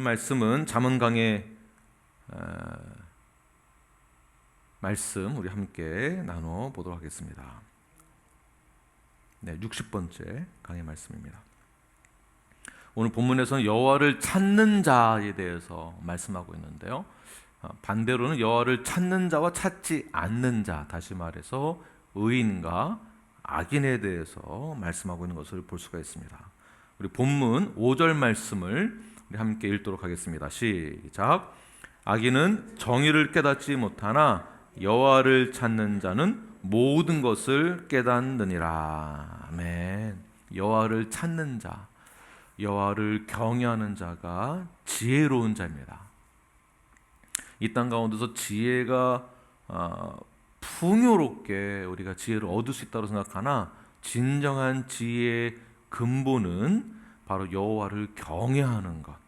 오늘 말씀은 잠언강의 말씀 우리 함께 나눠보도록 하겠습니다. 네, 60번째 강의 말씀입니다. 오늘 본문에서는 여호와를 찾는 자에 대해서 말씀하고 있는데요, 반대로는 여호와를 찾는 자와 찾지 않는 자, 다시 말해서 의인과 악인에 대해서 말씀하고 있는 것을 볼 수가 있습니다. 우리 본문 5절 말씀을 우리 함께 읽도록 하겠습니다. 시작. 악인은 정의를 깨닫지 못하나 여호와를 찾는 자는 모든 것을 깨닫느니라. 아멘. 여호와를 찾는 자, 여호와를 경외하는 자가 지혜로운 자입니다. 이 땅 가운데서 지혜가 풍요롭게 우리가 지혜를 얻을 수 있다고 생각하나 진정한 지혜의 근본은 바로 여호와를 경외하는 것.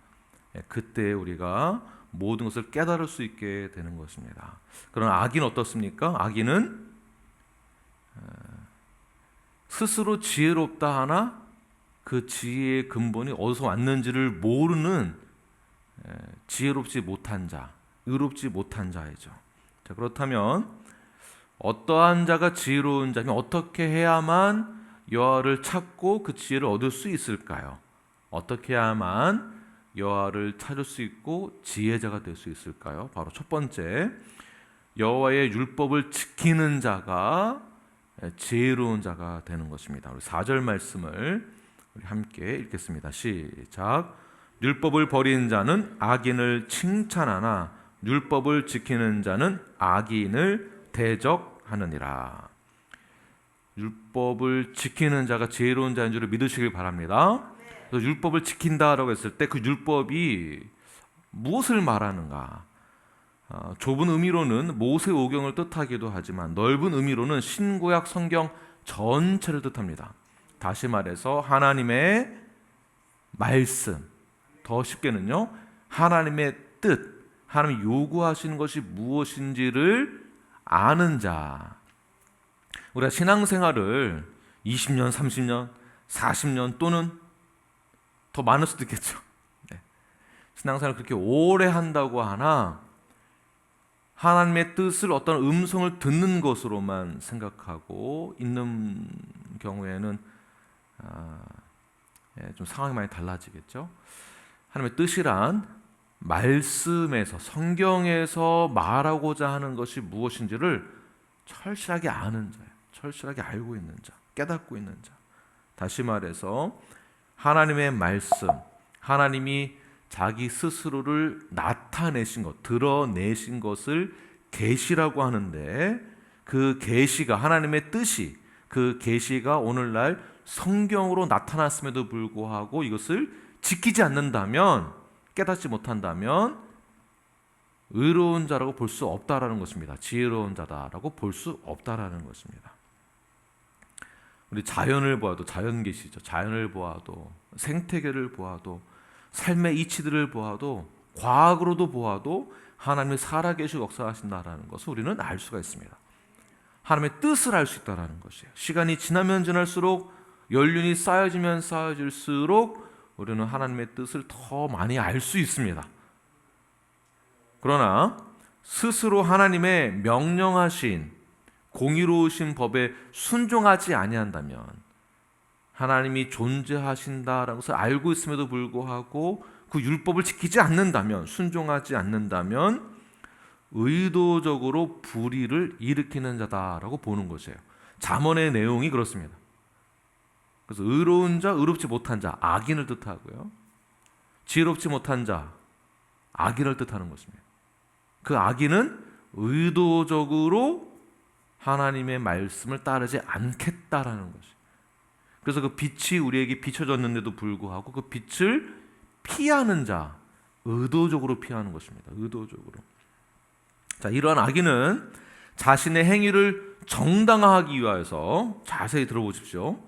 그때 우리가 모든 것을 깨달을 수 있게 되는 것입니다. 그러나 악인은 어떻습니까? 악인은 스스로 지혜롭다 하나 그 지혜의 근본이 어디서 왔는지를 모르는 지혜롭지 못한 자, 의롭지 못한 자이죠. 자, 그렇다면 어떠한 자가 지혜로운 자면 어떻게 해야만 여호와를 찾고 그 지혜를 얻을 수 있을까요? 어떻게 해야만 여호와를 찾을 수 있고 지혜자가 될 수 있을까요? 바로 첫 번째, 여호와의 율법을 지키는 자가 지혜로운 자가 되는 것입니다. 우리 4절 말씀을 우리 함께 읽겠습니다. 시작. 율법을 버리는 자는 악인을 칭찬하나 율법을 지키는 자는 악인을 대적하느니라. 율법을 지키는 자가 지혜로운 자인 줄을 믿으시길 바랍니다. 그래서 율법을 지킨다라고 했을 때 그 율법이 무엇을 말하는가? 좁은 의미로는 모세오경을 뜻하기도 하지만 넓은 의미로는 신구약 성경 전체를 뜻합니다. 다시 말해서 하나님의 말씀, 더 쉽게는요, 하나님의 뜻, 하나님이 요구하시는 것이 무엇인지를 아는 자. 우리가 신앙생활을 20년, 30년, 40년 또는 더 많을 수도 있겠죠. 네. 신앙생활을 그렇게 오래 한다고 하나 하나님의 뜻을 어떤 음성을 듣는 것으로만 생각하고 있는 경우에는 좀 상황이 많이 달라지겠죠. 하나님의 뜻이란 말씀에서, 성경에서 말하고자 하는 것이 무엇인지를 철실하게 아는 자예요. 철실하게 알고 있는 자, 깨닫고 있는 자. 다시 말해서 하나님의 말씀, 하나님이 자기 스스로를 나타내신 것, 드러내신 것을 계시라고 하는데, 그 계시가, 하나님의 뜻이, 그 계시가 오늘날 성경으로 나타났음에도 불구하고 이것을 지키지 않는다면, 깨닫지 못한다면 의로운 자라고 볼 수 없다라는 것입니다. 지혜로운 자다라고 볼 수 없다라는 것입니다. 우리 자연을 보아도, 자연 계시죠. 자연을 보아도, 생태계를 보아도, 삶의 이치들을 보아도, 과학으로도 보아도 하나님이 살아계시고 역사하신다라는 것을 우리는 알 수가 있습니다. 하나님의 뜻을 알 수 있다라는 것이에요. 시간이 지나면 지날수록, 연륜이 쌓여지면 쌓여질수록 우리는 하나님의 뜻을 더 많이 알 수 있습니다. 그러나 스스로 하나님의 명령하신 공의로우신 법에 순종하지 아니한다면, 하나님이 존재하신다라는 것을 알고 있음에도 불구하고 그 율법을 지키지 않는다면, 순종하지 않는다면 의도적으로 불의를 일으키는 자다라고 보는 것이에요. 잠언의 내용이 그렇습니다. 그래서 의로운 자, 의롭지 못한 자, 악인을 뜻하고요, 지혜롭지 못한 자, 악인을 뜻하는 것입니다. 그 악인은 의도적으로 하나님의 말씀을 따르지 않겠다라는 것이에요. 그래서 그 빛이 우리에게 비춰졌는데도 불구하고 그 빛을 피하는 자, 의도적으로 피하는 것입니다. 의도적으로. 자, 이러한 악인은 자신의 행위를 정당화하기 위하여서, 자세히 들어보십시오,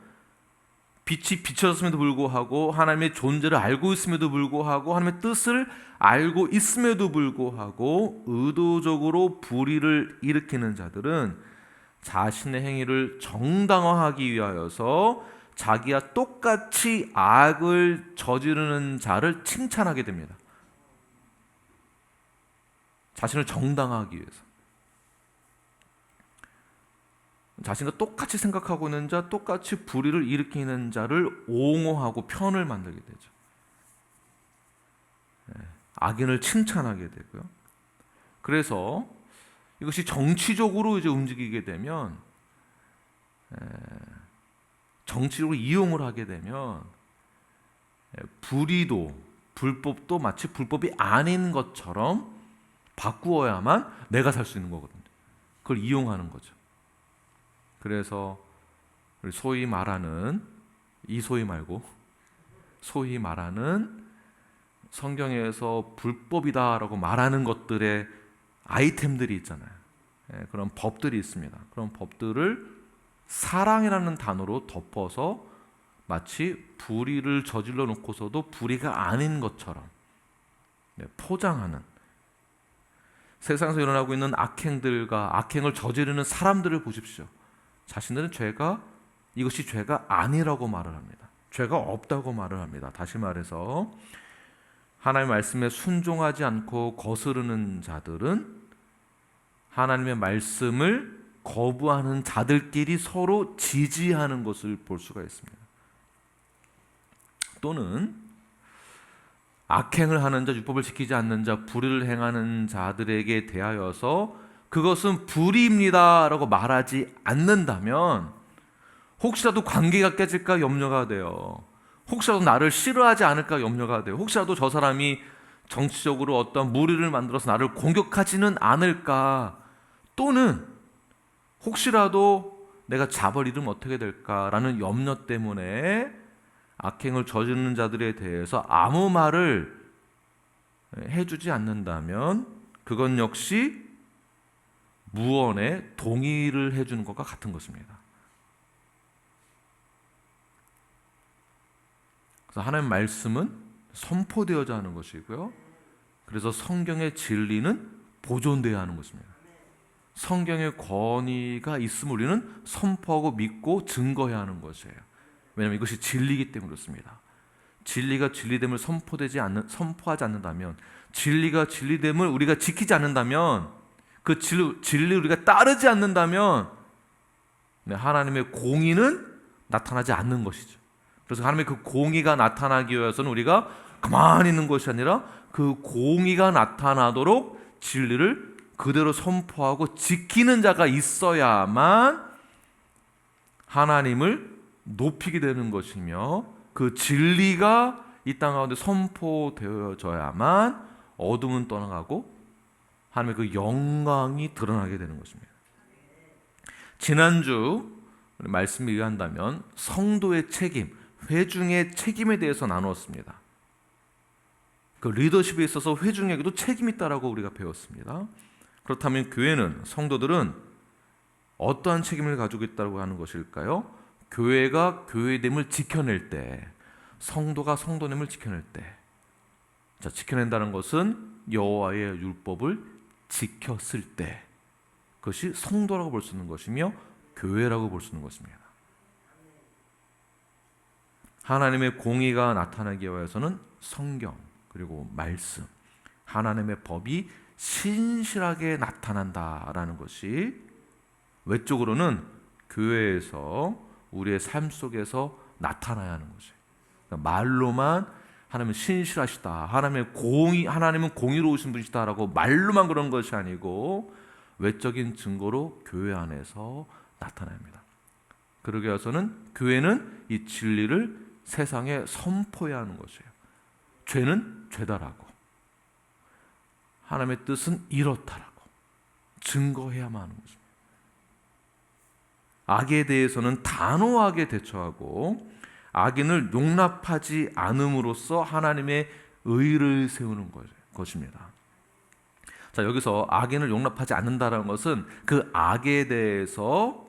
빛이 비춰졌음에도 불구하고, 하나님의 존재를 알고 있음에도 불구하고, 하나님의 뜻을 알고 있음에도 불구하고 의도적으로 불의를 일으키는 자들은 자신의 행위를 정당화하기 위하여서 자기와 똑같이 악을 저지르는 자를 칭찬하게 됩니다. 자신을 정당화하기 위해서. 자신과 똑같이 생각하고 있는 자, 똑같이 불의를 일으키는 자를 옹호하고 편을 만들게 되죠. 악인을 칭찬하게 되고요. 그래서 이것이 정치적으로 이제 움직이게 되면, 정치적으로 이용을 하게 되면 불의도 불법도 마치 불법이 아닌 것처럼 바꾸어야만 내가 살 수 있는 거거든요. 그걸 이용하는 거죠. 그래서 소위 말하는 소위 말하는 성경에서 불법이다라고 말하는 것들의 아이템들이 있잖아요. 그런 법들이 있습니다. 그런 법들을 사랑이라는 단어로 덮어서 마치 불의를 저질러 놓고서도 불의가 아닌 것처럼 포장하는, 세상에서 일어나고 있는 악행들과 악행을 저지르는 사람들을 보십시오. 자신들은 이것이 죄가 아니라고 말을 합니다. 죄가 없다고 말을 합니다. 다시 말해서 하나님의 말씀에 순종하지 않고 거스르는 자들은 하나님의 말씀을 거부하는 자들끼리 서로 지지하는 것을 볼 수가 있습니다. 또는 악행을 하는 자, 율법을 지키지 않는 자, 불의를 행하는 자들에게 대하여서 그것은 불의입니다라고 말하지 않는다면 혹시라도 관계가 깨질까 염려가 돼요. 혹시라도 나를 싫어하지 않을까 염려가 돼요. 혹시라도 저 사람이 정치적으로 어떤 무리를 만들어서 나를 공격하지는 않을까, 또는 혹시라도 내가 자벌이르면 어떻게 될까라는 염려 때문에 악행을 저지르는 자들에 대해서 아무 말을 해주지 않는다면 그건 역시 무언의 동의를 해주는 것과 같은 것입니다. 그래서 하나님의 말씀은 선포되어야 하는 것이고요. 그래서 성경의 진리는 보존되어야 하는 것입니다. 성경의 권위가 있음을 우리는 선포하고 믿고 증거해야 하는 것이에요. 왜냐하면 이것이 진리이기 때문에 그렇습니다. 진리가 진리됨을 선포하지 않는다면, 진리가 진리됨을 우리가 지키지 않는다면, 그 진리를 우리가 따르지 않는다면 하나님의 공의는 나타나지 않는 것이죠. 그래서 하나님의 그 공의가 나타나기 위해서는 우리가 가만히 있는 것이 아니라 그 공의가 나타나도록 진리를 그대로 선포하고 지키는 자가 있어야만 하나님을 높이게 되는 것이며, 그 진리가 이 땅 가운데 선포되어져야만 어둠은 떠나가고 하나님의 그 영광이 드러나게 되는 것입니다. 지난주 말씀에 의한다면 성도의 책임, 회중의 책임에 대해서 나누었습니다. 그 리더십에 있어서 회중에게도 책임이 있다라고 우리가 배웠습니다. 그렇다면 교회는, 성도들은 어떠한 책임을 가지고 있다고 하는 것일까요? 교회가 교회됨을 지켜낼 때, 성도가 성도됨을 지켜낼 때, 지켜낸다는 것은 여호와의 율법을 지켰을 때, 그것이 성도라고 볼 수 있는 것이며 교회라고 볼 수 있는 것입니다. 하나님의 공의가 나타나기 위해서는 성경, 그리고 말씀, 하나님의 법이 신실하게 나타난다라는 것이 외적으로는 교회에서 우리의 삶 속에서 나타나야 하는 것이에요. 그러니까 말로만 하나님은 신실하시다, 하나님은 공의로우신 분이시다라고 말로만 그런 것이 아니고 외적인 증거로 교회 안에서 나타납니다. 그러기 위해서는 교회는 이 진리를 세상에 선포해야 하는 것이에요. 죄는 죄다라고, 하나님의 뜻은 이렇다라고 증거해야만 하는 것입니다. 악에 대해서는 단호하게 대처하고 악인을 용납하지 않음으로써 하나님의 의를 세우는 것입니다. 자, 여기서 악인을 용납하지 않는다는 것은 그 악에 대해서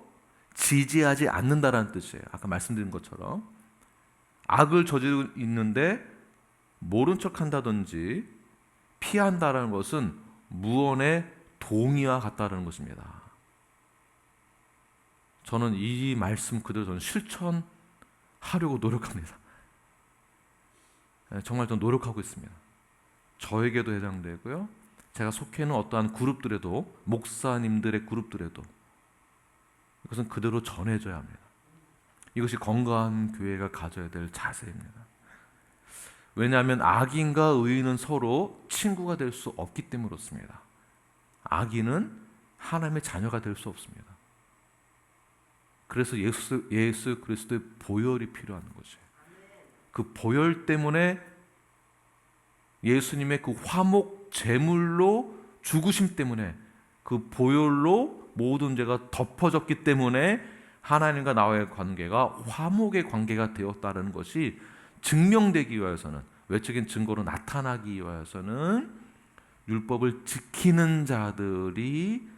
지지하지 않는다는 뜻이에요. 아까 말씀드린 것처럼 악을 저지르고 있는데 모른 척한다든지 피한다는 것은 무언의 동의와 같다는 것입니다. 저는 이 말씀 그대로 저는 실천하려고 노력합니다. 정말 저는 노력하고 있습니다. 저에게도 해당되고요, 제가 속해 있는 어떠한 그룹들에도, 목사님들의 그룹들에도 이것은 그대로 전해져야 합니다. 이것이 건강한 교회가 가져야 될 자세입니다. 왜냐하면 악인과 의인은 서로 친구가 될 수 없기 때문에 그렇습니다. 악인은 하나님의 자녀가 될 수 없습니다. 그래서 예수 그리스도의 보혈이 필요한 것이에요. 그 보혈 때문에 예수님의 그 화목 제물로 죽으심 때문에 그 보혈로 모든 죄가 덮어졌기 때문에 하나님과 나와의 관계가 화목의 관계가 되었다는 것이 증명되기 위해서는, 외적인 증거로 나타나기 위해서는 율법을 지키는 자들이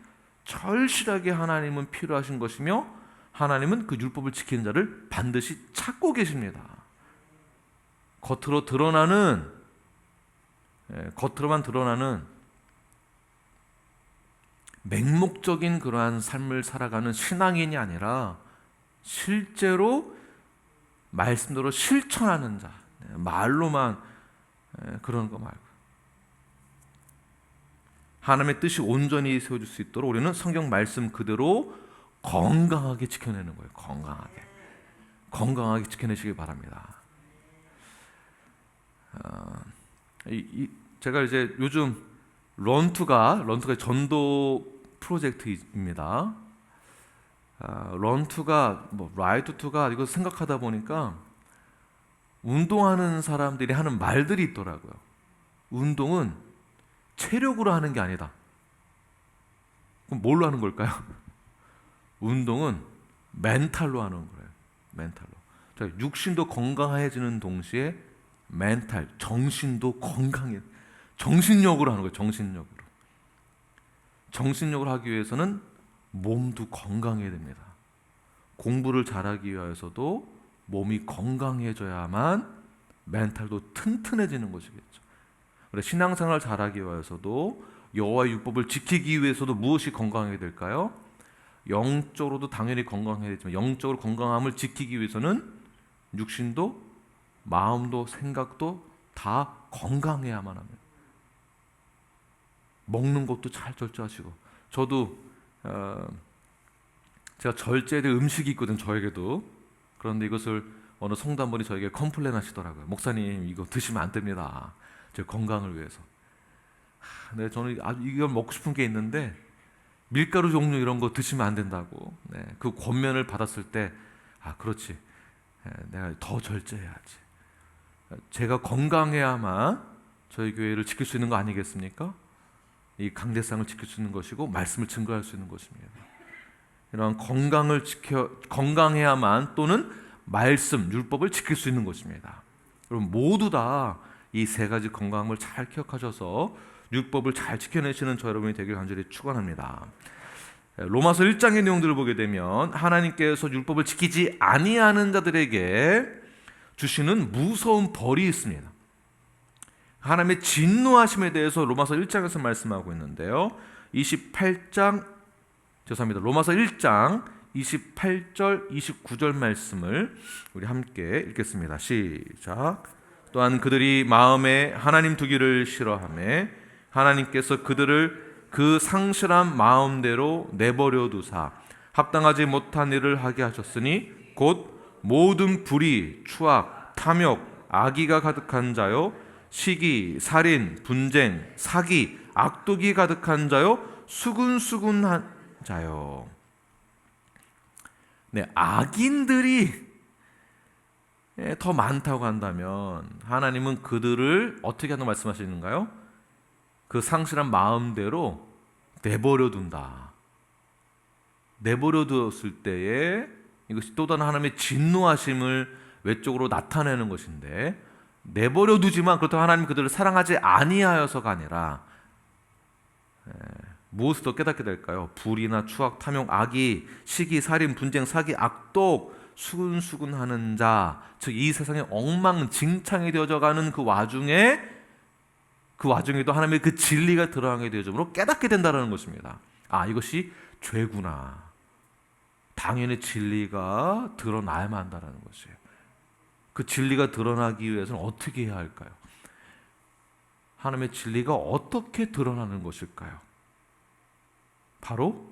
절실하게 하나님은 필요하신 것이며, 하나님은 그 율법을 지키는 자를 반드시 찾고 계십니다. 겉으로만 드러나는 맹목적인 그러한 삶을 살아가는 신앙인이 아니라 실제로 말씀대로 실천하는 자, 말로만 그런 거 말고 하나님의 뜻이 온전히 세워질 수 있도록 우리는 성경 말씀 그대로 건강하게 지켜내는 거예요. 건강하게 지켜내시기 바랍니다. 제가 이제 요즘 런투가 전도 프로젝트입니다. 런투가 라이트투가 이거 생각하다 보니까 운동하는 사람들이 하는 말들이 있더라고요. 운동은 체력으로 하는 게 아니다. 그럼 뭘로 하는 걸까요? 운동은 멘탈로 하는 거예요. 멘탈로. 육신도 건강해지는 동시에 정신도 건강해. 정신력으로 하는 거예요. 정신력으로 하기 위해서는 몸도 건강해야 됩니다. 공부를 잘하기 위해서도 몸이 건강해져야만 멘탈도 튼튼해지는 것이겠죠. 그래, 신앙생활 잘하기 위해서도, 여호와의 율법을 지키기 위해서도 무엇이 건강해야 될까요? 영적으로도 당연히 건강해야 되지만, 영적으로 건강함을 지키기 위해서는 육신도 마음도 생각도 다 건강해야만 합니다. 먹는 것도 잘 절제하시고, 저도 제가 절제에 대한 음식이 있거든, 저에게도. 그런데 이것을 어느 성도분이 저에게 컴플레인 하시더라고요. 목사님, 이거 드시면 안 됩니다. 제 건강을 위해서. 네, 저는 아주 이걸 먹고 싶은 게 있는데 밀가루 종류 이런 거 드시면 안 된다고. 네, 그 권면을 받았을 때 그렇지. 내가 더 절제해야지. 제가 건강해야만 저희 교회를 지킬 수 있는 거 아니겠습니까? 이 강대상을 지킬 수 있는 것이고 말씀을 증거할 수 있는 것입니다. 이러한 건강해야만, 또는 말씀, 율법을 지킬 수 있는 것입니다. 여러분 모두 다 이 세 가지 건강함을 잘 기억하셔서 율법을 잘 지켜내시는 저 여러분이 되길 간절히 축원합니다. 로마서 1장의 내용들을 보게 되면 하나님께서 율법을 지키지 아니하는 자들에게 주시는 무서운 벌이 있습니다. 하나님의 진노하심에 대해서 로마서 1장에서 말씀하고 있는데요. 로마서 1장 28절 29절 말씀을 우리 함께 읽겠습니다. 시작. 또한 그들이 마음에 하나님 두기를 싫어하며 하나님께서 그들을 그 상실한 마음대로 내버려 두사 합당하지 못한 일을 하게 하셨으니 곧 모든 불의, 추악, 탐욕, 악의가 가득한 자요, 시기, 살인, 분쟁, 사기, 악독이 가득한 자요, 수근수근한 자요. 네, 악인들이 더 많다고 한다면 하나님은 그들을 어떻게 한다고 말씀하시는가요? 그 상실한 마음대로 내버려 둔다. 내버려 두었을 때에 이것이 또 다른 하나님의 진노하심을 외적으로 나타내는 것인데, 내버려 두지만 그렇다고 하나님 그들을 사랑하지 아니하여서가 아니라 무엇을 더 깨닫게 될까요? 불이나 추악, 탐욕, 악의, 시기, 살인, 분쟁, 사기, 악독, 수근수근하는 자, 즉 이 세상에 엉망진창이 되어져가는 그 와중에도 하나님의 그 진리가 드러나게 되어짐으로 깨닫게 된다는 것입니다. 이것이 죄구나. 당연히 진리가 드러나야만 한다는 것이에요. 그 진리가 드러나기 위해서는 어떻게 해야 할까요? 하나님의 진리가 어떻게 드러나는 것일까요? 바로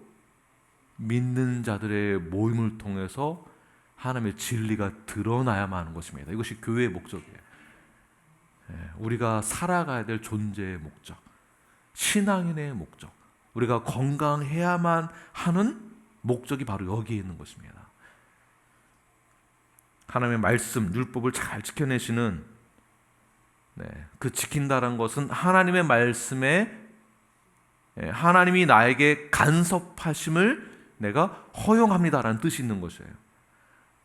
믿는 자들의 모임을 통해서 하나님의 진리가 드러나야만 하는 것입니다. 이것이 교회의 목적이에요. 우리가 살아가야 될 존재의 목적, 신앙인의 목적, 우리가 건강해야만 하는 목적이 바로 여기에 있는 것입니다. 하나님의 말씀, 율법을 잘 지켜내시는, 그 지킨다는 것은 하나님의 말씀에 하나님이 나에게 간섭하심을 내가 허용합니다라는 뜻이 있는 것이에요.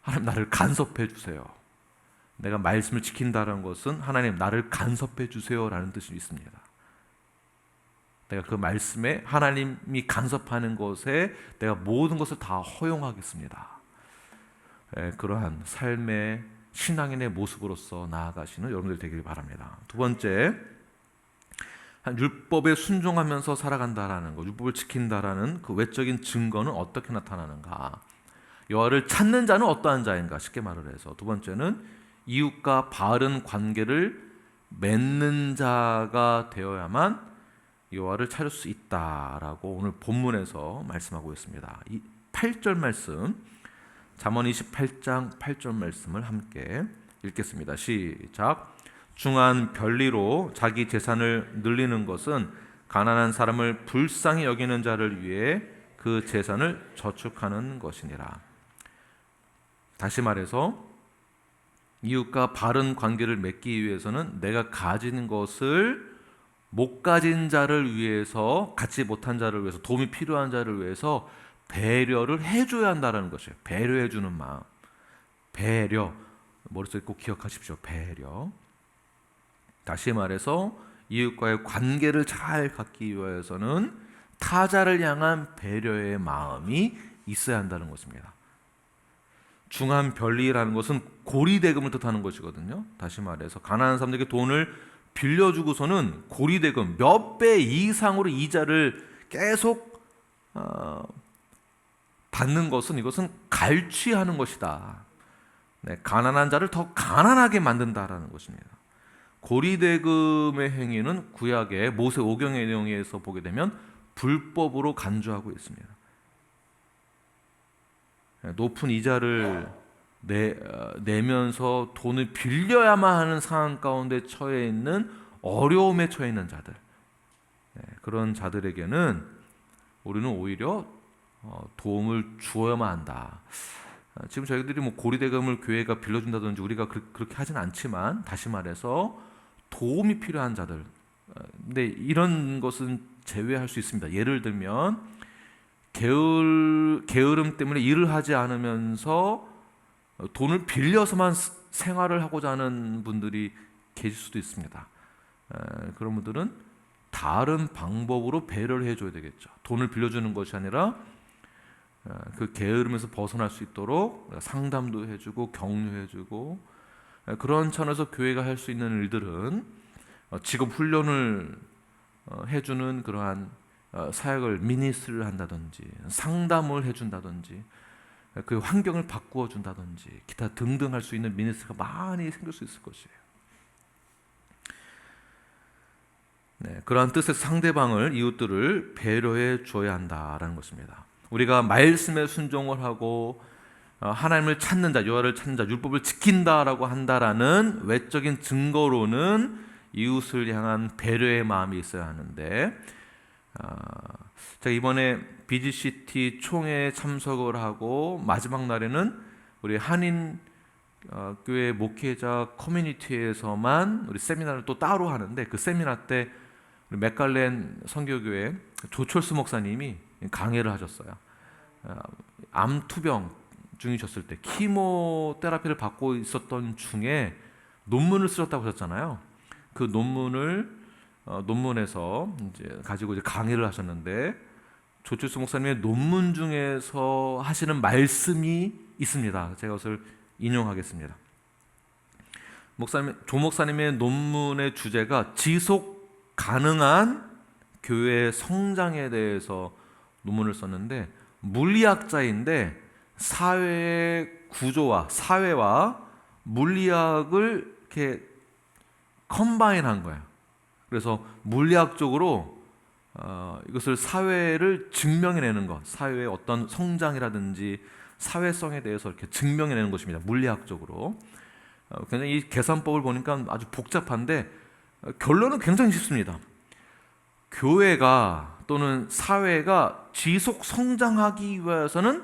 하나님 나를 간섭해 주세요. 내가 말씀을 지킨다는 것은 하나님 나를 간섭해 주세요라는 뜻이 있습니다. 내가 그 말씀에 하나님이 간섭하는 것에 내가 모든 것을 다 허용하겠습니다. 그러한 삶의 신앙인의 모습으로서 나아가시는 여러분들 되길 바랍니다. 두 번째, 율법에 순종하면서 살아간다라는 것, 율법을 지킨다라는 그 외적인 증거는 어떻게 나타나는가? 여호와를 찾는 자는 어떠한 자인가? 쉽게 말을 해서 두 번째는 이웃과 바른 관계를 맺는 자가 되어야만 여호와를 찾을 수 있다라고 오늘 본문에서 말씀하고 있습니다. 이 8절 말씀, 잠언 28장 8절 말씀을 함께 읽겠습니다. 시작. 중한 별리로 자기 재산을 늘리는 것은 가난한 사람을 불쌍히 여기는 자를 위해 그 재산을 저축하는 것이니라. 다시 말해서 이웃과 바른 관계를 맺기 위해서는 내가 가진 것을 못 가진 자를 위해서, 갖지 못한 자를 위해서, 도움이 필요한 자를 위해서 배려를 해줘야 한다는 것이에요. 배려해주는 마음, 배려, 머릿속에 꼭 기억하십시오. 배려. 다시 말해서 이웃과의 관계를 잘 갖기 위해서는 타자를 향한 배려의 마음이 있어야 한다는 것입니다. 중한 별리라는 것은 고리대금을 뜻하는 것이거든요. 다시 말해서 가난한 사람들에게 돈을 빌려주고서는 고리대금 몇 배 이상으로 이자를 계속 받는 것은, 이것은 갈취하는 것이다. 가난한 자를 더 가난하게 만든다라는 것입니다. 고리대금의 행위는 구약의 모세 오경의 내용에서 보게 되면 불법으로 간주하고 있습니다. 높은 이자를 내면서 돈을 빌려야만 하는 상황 가운데 처해 있는, 어려움에 처해 있는 자들, 그런 자들에게는 우리는 오히려 도움을 주어야만 한다. 지금 저희들이 뭐 고리대금을 교회가 빌려준다든지 우리가 그렇게 하진 않지만, 다시 말해서 도움이 필요한 자들, 근데 이런 것은 제외할 수 있습니다. 예를 들면 게으름 때문에 일을 하지 않으면서 돈을 빌려서만 생활을 하고자 하는 분들이 계실 수도 있습니다. 그런 분들은 다른 방법으로 배려를 해줘야 되겠죠. 돈을 빌려주는 것이 아니라 그 게으름에서 벗어날 수 있도록 상담도 해주고 격려해주고, 그런 차원에서 교회가 할 수 있는 일들은 직업 훈련을 해주는 그러한 사역을, 미니스트를 한다든지 상담을 해준다든지 그 환경을 바꾸어 준다든지 기타 등등 할 수 있는 미니스트가 많이 생길 수 있을 것이에요. 그러한 뜻의 상대방을, 이웃들을 배려해 줘야 한다라는 것입니다. 우리가 말씀에 순종을 하고 하나님을 찾는 자, 여호와를 찾는 자, 율법을 지킨다라고 한다라는 외적인 증거로는 이웃을 향한 배려의 마음이 있어야 하는데, 제가 이번에 BGCT 총회에 참석을 하고 마지막 날에는 우리 한인 교회 목회자 커뮤니티에서만 우리 세미나를 또 따로 하는데, 그 세미나 때 우리 맥갈렌 선교교회 조철수 목사님이 강해를 하셨어요. 암투병 중이셨을 때 키모 테라피를 받고 있었던 중에 논문을 쓰셨다고 하셨잖아요. 그 논문에서 이제 가지고 이제 강의를 하셨는데, 조철수 목사님의 논문 중에서 하시는 말씀이 있습니다. 제가 그것을 인용하겠습니다. 조 목사님의 논문의 주제가 지속 가능한 교회의 성장에 대해서 논문을 썼는데, 물리학자인데 사회의 구조와 사회와 물리학을 이렇게 컴바인한 거예요. 그래서 물리학적으로 이것을 사회를 증명해내는 것, 사회의 어떤 성장이라든지 사회성에 대해서 이렇게 증명해내는 것입니다. 물리학적으로. 굉장히 이 계산법을 보니까 아주 복잡한데 결론은 굉장히 쉽습니다. 교회가 또는 사회가 지속 성장하기 위해서는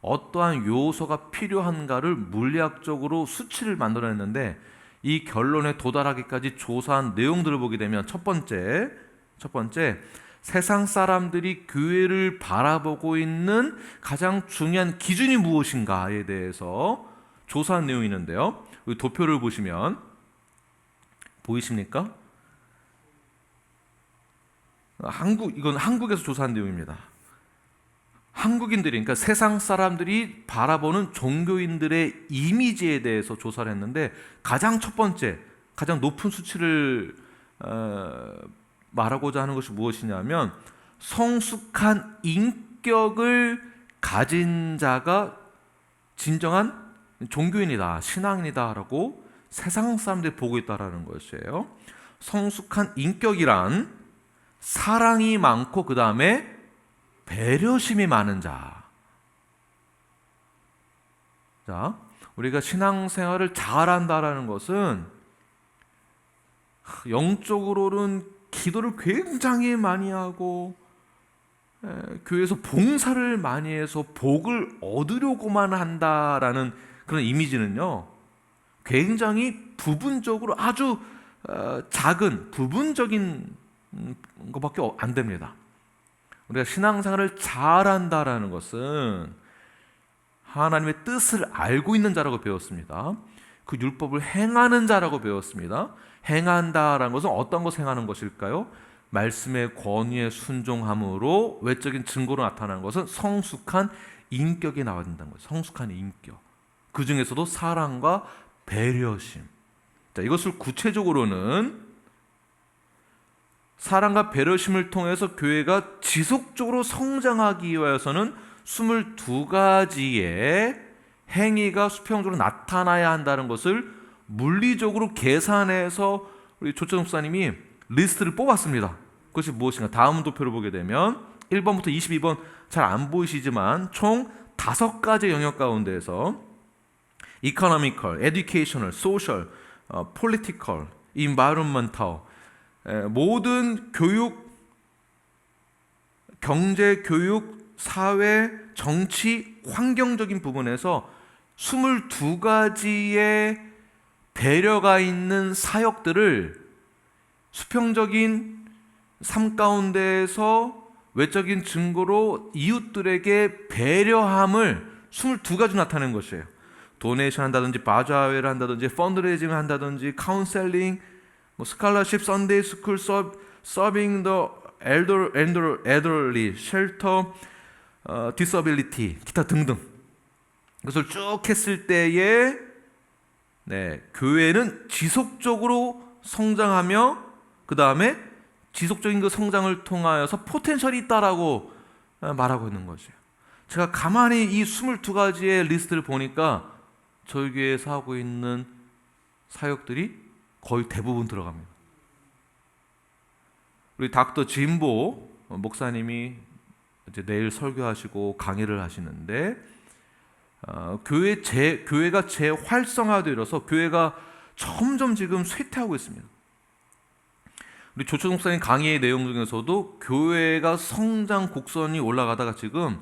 어떠한 요소가 필요한가를 물리학적으로 수치를 만들어냈는데, 이 결론에 도달하기까지 조사한 내용들을 보게 되면 첫 번째, 세상 사람들이 교회를 바라보고 있는 가장 중요한 기준이 무엇인가에 대해서 조사한 내용이 있는데요. 이 도표를 보시면 보이십니까? 이건 한국에서 조사한 내용입니다. 한국인들이, 그러니까 세상 사람들이 바라보는 종교인들의 이미지에 대해서 조사를 했는데, 가장 첫 번째, 가장 높은 수치를 말하고자 하는 것이 무엇이냐면, 성숙한 인격을 가진 자가 진정한 종교인이다, 신앙인이다라고 세상 사람들이 보고 있다라는 것이에요. 성숙한 인격이란 사랑이 많고 그 다음에 배려심이 많은 자. 자, 우리가 신앙생활을 잘한다라는 것은 영적으로는 기도를 굉장히 많이 하고 교회에서 봉사를 많이 해서 복을 얻으려고만 한다라는 그런 이미지는요, 굉장히 부분적으로 아주 작은 부분적인 것밖에 안 됩니다. 우리가 신앙생활을 잘한다라는 것은 하나님의 뜻을 알고 있는 자라고 배웠습니다. 그 율법을 행하는 자라고 배웠습니다. 행한다라는 것은 어떤 것을 행하는 것일까요? 말씀의 권위에 순종함으로 외적인 증거로 나타나는 것은 성숙한 인격이 나와야 된다는 거예요. 성숙한 인격. 그 중에서도 사랑과 배려심. 자, 이것을 구체적으로는 사랑과 배려심을 통해서 교회가 지속적으로 성장하기 위해서는 22가지의 행위가 수평적으로 나타나야 한다는 것을 물리적으로 계산해서 우리 조철 목사님이 리스트를 뽑았습니다. 그것이 무엇인가? 다음 도표를 보게 되면 1번부터 22번 잘 안 보이시지만 총 5가지 영역 가운데에서 economical, educational, social, political, environmental, 모든 교육, 경제, 교육, 사회, 정치, 환경적인 부분에서 22가지의 배려가 있는 사역들을 수평적인 삶 가운데에서 외적인 증거로 이웃들에게 배려함을 22가지 나타내는 것이에요. 도네이션 한다든지, 바자회를 한다든지, 펀드레이징을 한다든지, 카운셀링, 스칼러십, 선데이 스쿨, 서빙 더 엘더리, 쉘터, 디서빌리티, 기타 등등. 이것을 쭉 했을 때에 교회는 지속적으로 성장하며 그 다음에 지속적인 그 성장을 통하여서 포텐셜이 있다라고 말하고 있는 거죠. 제가 가만히 이 22가지의 리스트를 보니까 저희 교회에서 하고 있는 사역들이 거의 대부분 들어갑니다. 우리 닥터 진보 목사님이 이제 내일 설교하시고 강의를 하시는데, 교회가 재활성화되어서 교회가 점점 지금 쇠퇴하고 있습니다. 우리 조철 목사님 강의의 내용 중에서도 교회가 성장 곡선이 올라가다가 지금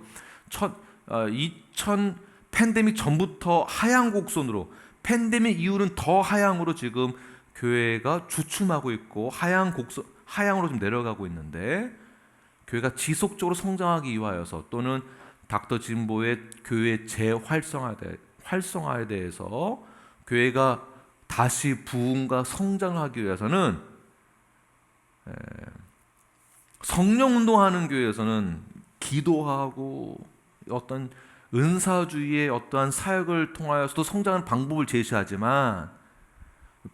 2000 팬데믹 전부터 하향 곡선으로, 팬데믹 이후는 더 하향으로 지금 교회가 주춤하고 있고 하향으로 좀 내려가고 있는데, 교회가 지속적으로 성장하기 위하여서 또는 닥터 진보의 교회 재활성화에 대해서 교회가 다시 부흥과 성장하기 위해서는 성령 운동하는 교회에서는 기도하고 어떤 은사주의의 어떠한 사역을 통하여서도 성장하는 방법을 제시하지만,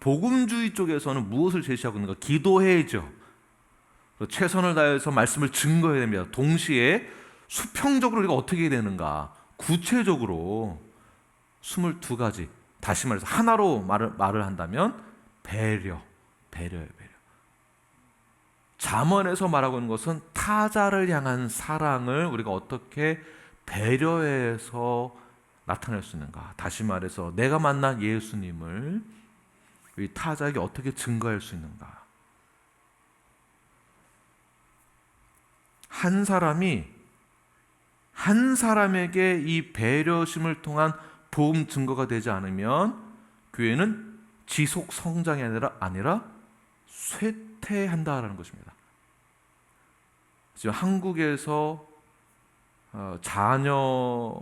복음주의 쪽에서는 무엇을 제시하고 있는가? 기도해야죠. 최선을 다해서 말씀을 증거해야 됩니다. 동시에 수평적으로 우리가 어떻게 해야 되는가? 구체적으로 22가지, 다시 말해서 하나로 말을 한다면 배려예요. 배려. 잠언에서 말하고 있는 것은 타자를 향한 사랑을 우리가 어떻게 배려해서 나타낼 수 있는가. 다시 말해서 내가 만난 예수님을 이 타자에게 어떻게 증거할 수 있는가. 한 사람이 한 사람에게 이 배려심을 통한 복음 증거가 되지 않으면 교회는 지속 성장이 아니라 쇠퇴한다라는 것입니다. 지금 한국에서 자녀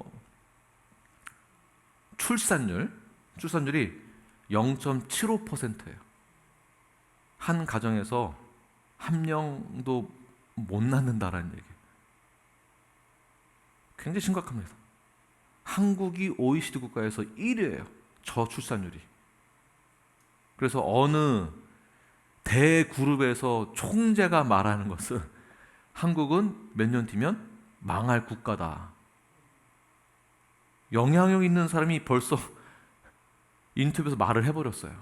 출산율이 0.75%예요. 한 가정에서 한 명도 못 낳는다라는 얘기예요. 굉장히 심각합니다. 한국이 OECD 국가에서 1위예요. 저출산율이. 그래서 어느 대그룹에서 총재가 말하는 것은 한국은 몇 년 뒤면 망할 국가다. 영향력 있는 사람이 벌써 인터뷰에서 말을 해버렸어요.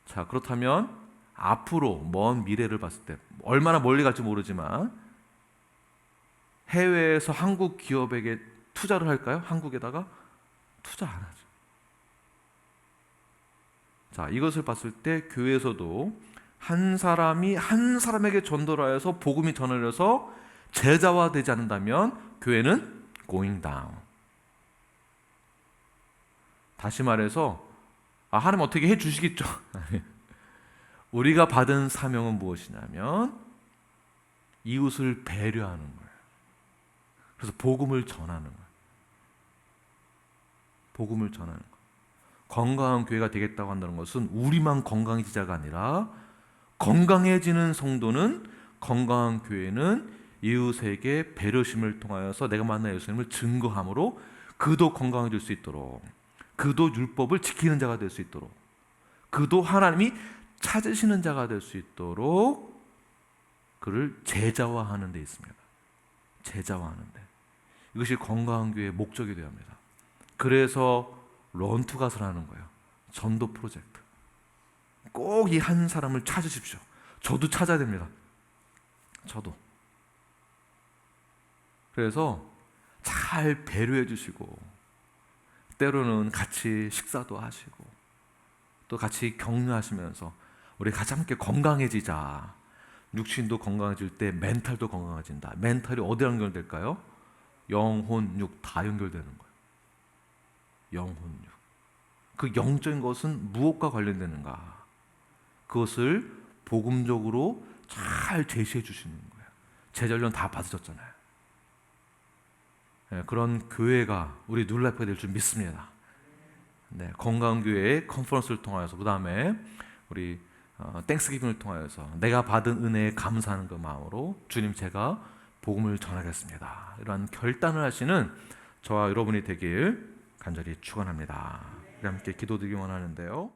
자, 그렇다면 앞으로 먼 미래를 봤을 때 얼마나 멀리 갈지 모르지만 해외에서 한국 기업에게 투자를 할까요? 한국에다가 투자 안 하죠. 자, 이것을 봤을 때 교회에서도 한 사람이 한 사람에게 전도를 하여서 복음이 전해져서 제자화되지 않는다면 교회는 going down. 다시 말해서 하나님 어떻게 해주시겠죠? 우리가 받은 사명은 무엇이냐면 이웃을 배려하는 거예요. 그래서 복음을 전하는 거예요. 복음을 전하는 거예요. 건강한 교회가 되겠다고 한다는 것은 우리만 건강해지자가 아니라 건강해지는 성도는 건강한 교회는 이웃에게 배려심을 통하여서 내가 만난 예수님을 증거함으로 그도 건강해질 수 있도록, 그도 율법을 지키는 자가 될 수 있도록, 그도 하나님이 찾으시는 자가 될 수 있도록 그를 제자화하는 데 있습니다. 제자화하는 데. 이것이 건강한 교회의 목적이 되어야 합니다. 그래서 런투갓을 하는 거예요. 전도 프로젝트. 꼭 이 한 사람을 찾으십시오. 저도 찾아야 됩니다. 저도. 그래서 잘 배려해 주시고 때로는 같이 식사도 하시고 또 같이 격려하시면서 우리 같이 함께 건강해지자. 육신도 건강해질 때 멘탈도 건강해진다. 멘탈이 어디랑 연결될까요? 영혼, 육 다 연결되는 거예요. 영혼, 육. 그 영적인 것은 무엇과 관련되는가? 그것을 복음적으로 잘 제시해 주시는 거예요. 제자훈련 다 받으셨잖아요. 네, 그런 교회가 우리 뉴라이프가 될 줄 믿습니다. 네, 건강한 교회의 컨퍼런스를 통하여서 그 다음에 우리 땡스기빙을 통하여서 내가 받은 은혜에 감사하는 그 마음으로 주님 제가 복음을 전하겠습니다. 이러한 결단을 하시는 저와 여러분이 되길 간절히 축원합니다. 우리 함께 기도드리기 원하는데요.